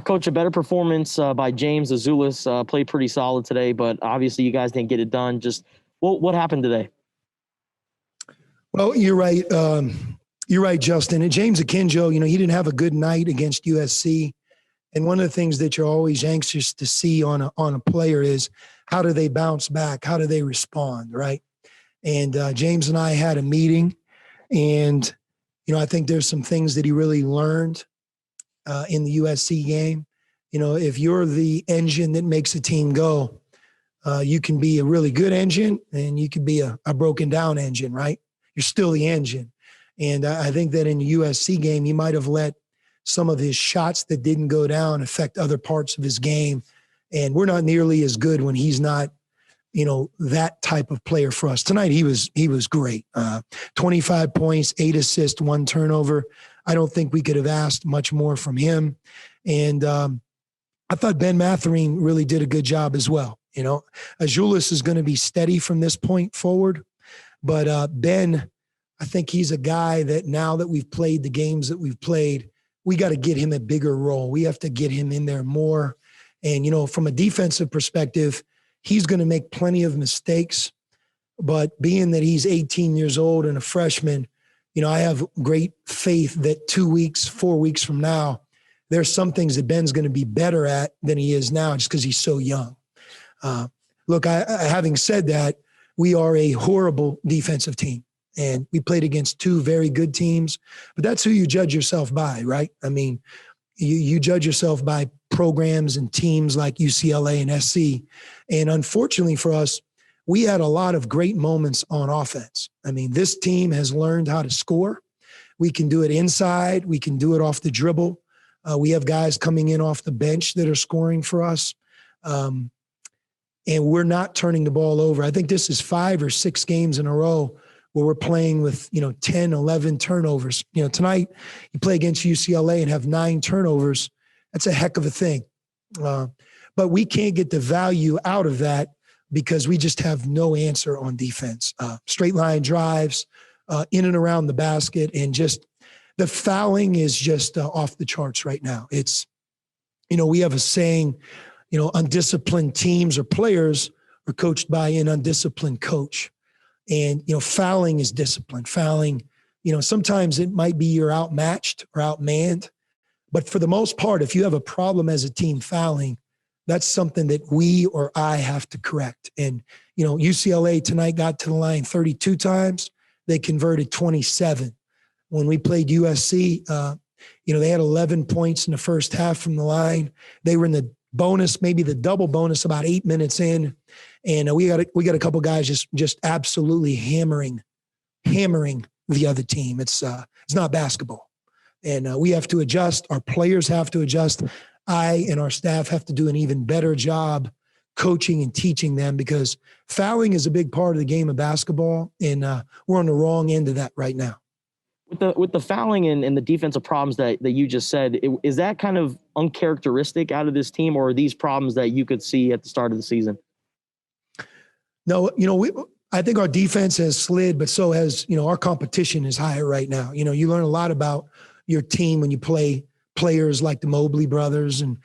Coach, a better performance by James Azulis. Played pretty solid today, but obviously you guys didn't get it done. Just what happened today? Well, you're right. You're right, Justin. And James Akinjo, he didn't have a good night against USC. And one of the things that you're always anxious to see on a player is how do they bounce back? How do they respond, right? And James and I had a meeting, and I think there's some things that he really learned in the USC game. If you're the engine that makes a team go, you can be a really good engine, and you can be a broken down engine, right? You're still the engine. And I think that in the USC game, he might have let some of his shots that didn't go down affect other parts of his game. And we're not nearly as good when he's not, that type of player for us. Tonight, he was great. 25 points, 8 assists, 1 turnover. I don't think we could have asked much more from him. And I thought Ben Mathurin really did a good job as well. Azulis is going to be steady from this point forward. But Ben, I think he's a guy that now that we've played the games that we've played, we got to get him a bigger role. We have to get him in there more. And, from a defensive perspective, he's going to make plenty of mistakes. But being that he's 18 years old and a freshman, I have great faith that 2 weeks, 4 weeks from now, there's some things that Ben's going to be better at than he is now just because he's so young. Look, having said that, we are a horrible defensive team. And we played against 2 very good teams, but that's who you judge yourself by, right? I mean, you judge yourself by programs and teams like UCLA and SC. And unfortunately for us, we had a lot of great moments on offense. I mean, this team has learned how to score. We can do it inside. We can do it off the dribble. We have guys coming in off the bench that are scoring for us. And we're not turning the ball over. I think this is 5 or 6 games in a row where we're playing with, 10, 11 turnovers. Tonight you play against UCLA and have 9 turnovers. That's a heck of a thing. But we can't get the value out of that because we just have no answer on defense. Straight line drives, in and around the basket, and just the fouling is just off the charts right now. It's, we have a saying, undisciplined teams or players are coached by an undisciplined coach. And, fouling is discipline. Fouling, sometimes it might be you're outmatched or outmanned. But for the most part, if you have a problem as a team fouling, that's something that we or I have to correct. And, UCLA tonight got to the line 32 times. They converted 27. When we played USC, they had 11 points in the first half from the line. They were in the bonus, maybe the double bonus, about 8 minutes in. And we got a couple guys just absolutely hammering the other team. It's not basketball, and we have to adjust. Our players have to adjust. I and our staff have to do an even better job coaching and teaching them because fouling is a big part of the game of basketball, and we're on the wrong end of that right now. With the fouling and the defensive problems that you just said, is that kind of uncharacteristic out of this team, or are these problems that you could see at the start of the season? No, I think our defense has slid, but so has, our competition is higher right now. You learn a lot about your team when you play players like the Mobley brothers. And,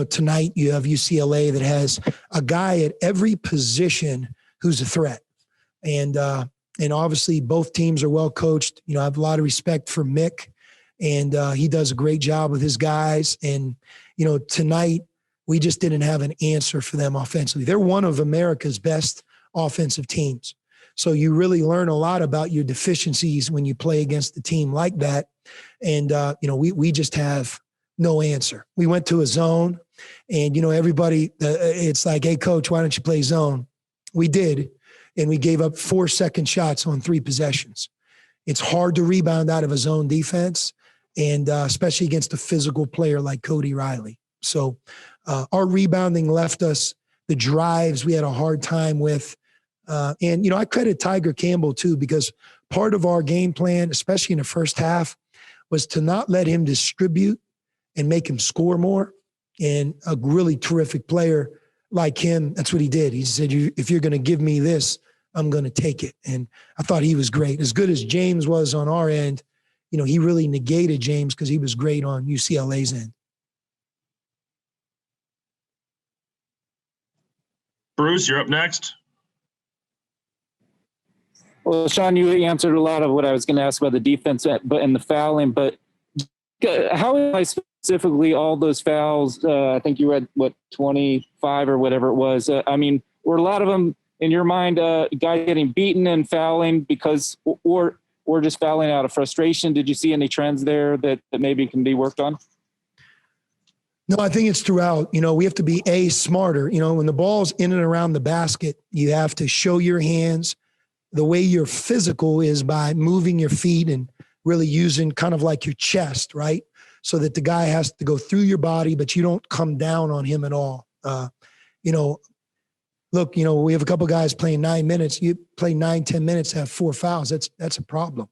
tonight you have UCLA that has a guy at every position who's a threat. And obviously both teams are well coached. I have a lot of respect for Mick, and he does a great job with his guys. And, tonight we just didn't have an answer for them offensively. They're one of America's best offensive teams. So you really learn a lot about your deficiencies when you play against a team like that. And, we just have no answer. We went to a zone, and, everybody, it's like, hey, coach, why don't you play zone? We did. And we gave up 4 second shots on 3 possessions. It's hard to rebound out of a zone defense, and especially against a physical player like Cody Riley. So our rebounding left us. The drives we had a hard time with. And, I credit Tiger Campbell too, because part of our game plan, especially in the first half, was to not let him distribute and make him score more. And a really terrific player like him, that's what he did. He said, if you're going to give me this, I'm going to take it. And I thought he was great. As good as James was on our end, he really negated James because he was great on UCLA's end. Bruce, you're up next. Well, Sean, you answered a lot of what I was going to ask about the defense and the fouling, but how am specifically all those fouls? I think you read 25 or whatever it was. I mean, were a lot of them in your mind, guy getting beaten and fouling because, or just fouling out of frustration? Did you see any trends there that maybe can be worked on? No, I think it's throughout. We have to be smarter. When the ball's in and around the basket, you have to show your hands. The way you're physical is by moving your feet and really using kind of like your chest, right? So that the guy has to go through your body, but you don't come down on him at all. Look, we have a couple guys playing 9 minutes. You play 9-10 minutes, have 4 fouls. That's a problem.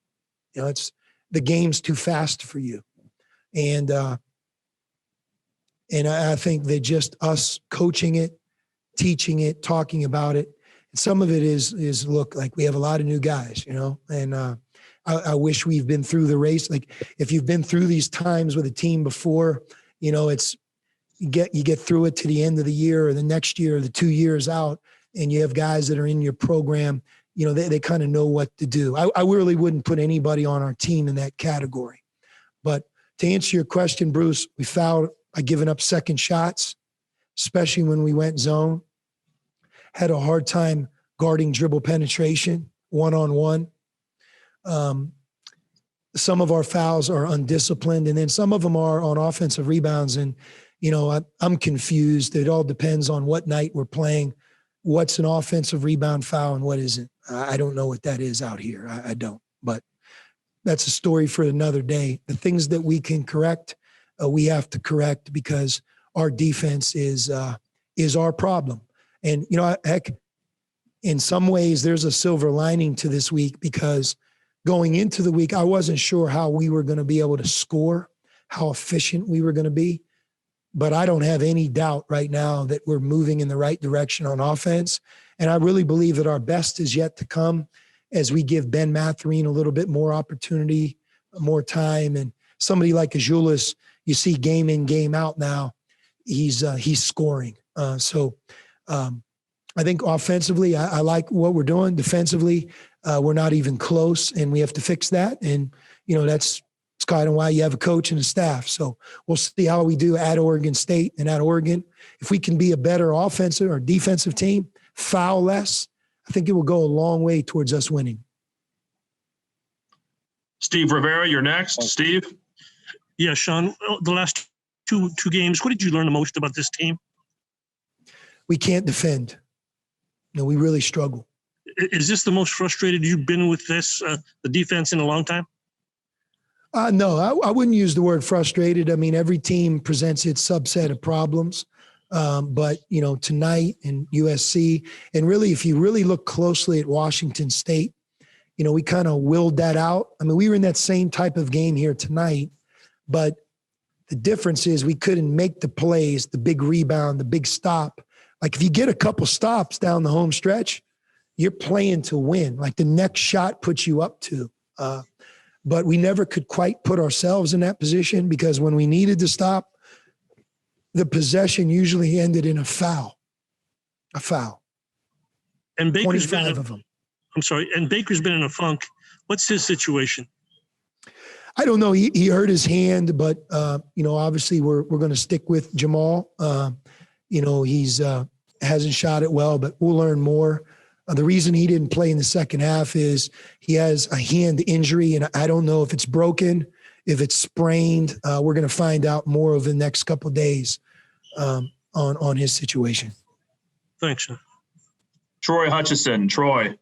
It's the game's too fast for you. And I think that just us coaching it, teaching it, talking about it. Some of it is look, like we have a lot of new guys, and I wish we've been through the race. Like if you've been through these times with a team before, it's you get through it to the end of the year or the next year or the 2 years out, and you have guys that are in your program, they kind of know what to do. I really wouldn't put anybody on our team in that category. But to answer your question, Bruce, we fouled by giving up second shots, especially when we went zone. Had a hard time guarding dribble penetration, one-on-one. Some of our fouls are undisciplined, and then some of them are on offensive rebounds. And, I'm confused. It all depends on what night we're playing, what's an offensive rebound foul and what isn't. I don't know what that is out here. I don't. But that's a story for another day. The things that we can correct, we have to correct because our defense is our problem. And, heck, in some ways, there's a silver lining to this week because going into the week, I wasn't sure how we were going to be able to score, how efficient we were going to be. But I don't have any doubt right now that we're moving in the right direction on offense. And I really believe that our best is yet to come as we give Ben Mathurin a little bit more opportunity, more time. And somebody like Azuolas, you see game in, game out now, he's scoring. I think offensively, I like what we're doing. Defensively, we're not even close, and we have to fix that. And, that's kind of why you have a coach and a staff. So we'll see how we do at Oregon State and at Oregon. If we can be a better offensive or defensive team, foul less, I think it will go a long way towards us winning. Steve Rivera, you're next. Steve? Yeah, Sean, the last two games, what did you learn the most about this team? We can't defend. We really struggle. Is this the most frustrated you've been with the defense in a long time? No, I wouldn't use the word frustrated. I mean, every team presents its subset of problems. But, tonight and USC, and really, if you really look closely at Washington State, we kind of willed that out. I mean, we were in that same type of game here tonight, but the difference is we couldn't make the plays, the big rebound, the big stop. Like if you get a couple stops down the home stretch, you're playing to win. Like the next shot puts you up to. But we never could quite put ourselves in that position because when we needed to stop, the possession usually ended in a foul. A foul. And Baker's 25 of them. I'm sorry. And Baker's been in a funk. What's his situation? I don't know. He hurt his hand, but obviously we're going to stick with Jamal. He's hasn't shot it well, but we'll learn more. The reason he didn't play in the second half is he has a hand injury, and I don't know if it's broken, if it's sprained. We're going to find out more over the next couple of days on his situation. Thanks, Sean. Troy Hutchison. Troy.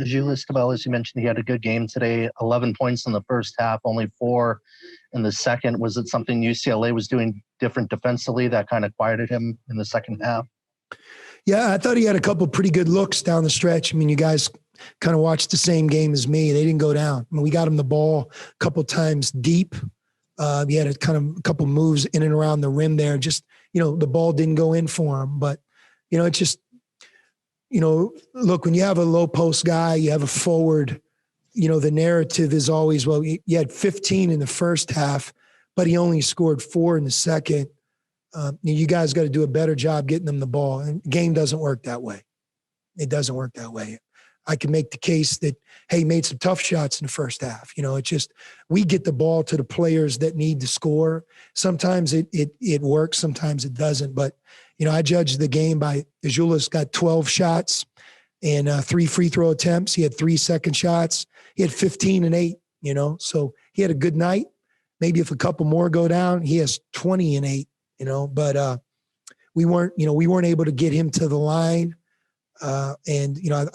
Julius Cabell, you mentioned, he had a good game today. 11 points in the first half, only 4 in the second. Was it something UCLA was doing different defensively that kind of quieted him in the second half? Yeah, I thought he had a couple pretty good looks down the stretch. I mean, you guys kind of watched the same game as me. They didn't go down. I mean, we got him the ball a couple times deep. He had a couple moves in and around the rim there. Just, the ball didn't go in for him. But, it's just, look, when you have a low post guy, you have a forward, the narrative is always, well, you had 15 in the first half, but he only scored 4 in the second. You guys got to do a better job getting them the ball. And game doesn't work that way. It doesn't work that way. I can make the case that, hey, made some tough shots in the first half. It's just we get the ball to the players that need to score. Sometimes it works, sometimes it doesn't. But, I judged the game by Azuolas got 12 shots and 3 free throw attempts. He had 3 second shots. He had 15 and 8, So he had a good night. Maybe if a couple more go down, he has 20 and 8, But we weren't able to get him to the line. I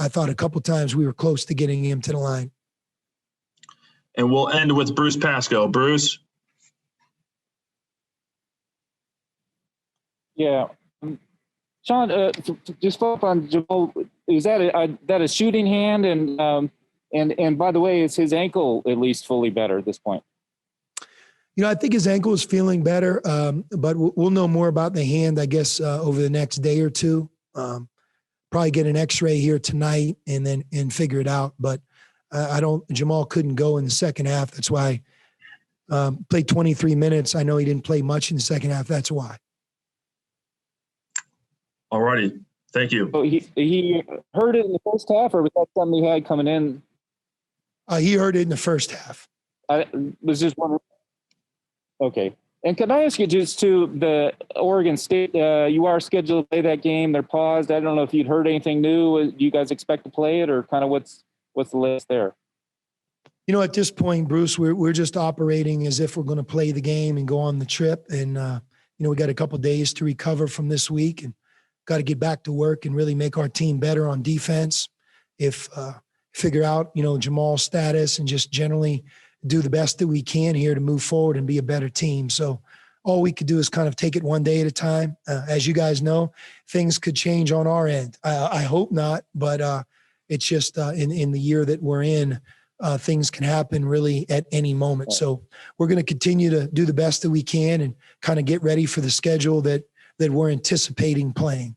thought a couple times we were close to getting him to the line. And we'll end with Bruce Pasco. Bruce? Yeah. Sean, just follow up on Jamal. Is that a shooting hand? And by the way, is his ankle at least fully better at this point? I think his ankle is feeling better, but we'll know more about the hand, I guess, over the next day or two. Probably get an X-ray here tonight and figure it out. But Jamal couldn't go in the second half. That's why played 23 minutes. I know he didn't play much in the second half. That's why. All righty. Thank you. So he heard it in the first half, or was that something he had coming in? He heard it in the first half. I was just wondering. Okay. And can I ask you just to the Oregon State, you are scheduled to play that game. They're paused. I don't know if you'd heard anything new. Do you guys expect to play it, or kind of what's the list there? At this point, Bruce, we're just operating as if we're going to play the game and go on the trip. And, we got a couple days to recover from this week and got to get back to work and really make our team better on defense. Figure out, Jamal's status and just generally do the best that we can here to move forward and be a better team. So all we could do is kind of take it one day at a time. As you guys know, things could change on our end. I hope not, but it's just in the year that we're in, things can happen really at any moment. So we're going to continue to do the best that we can and kind of get ready for the schedule that we're anticipating playing.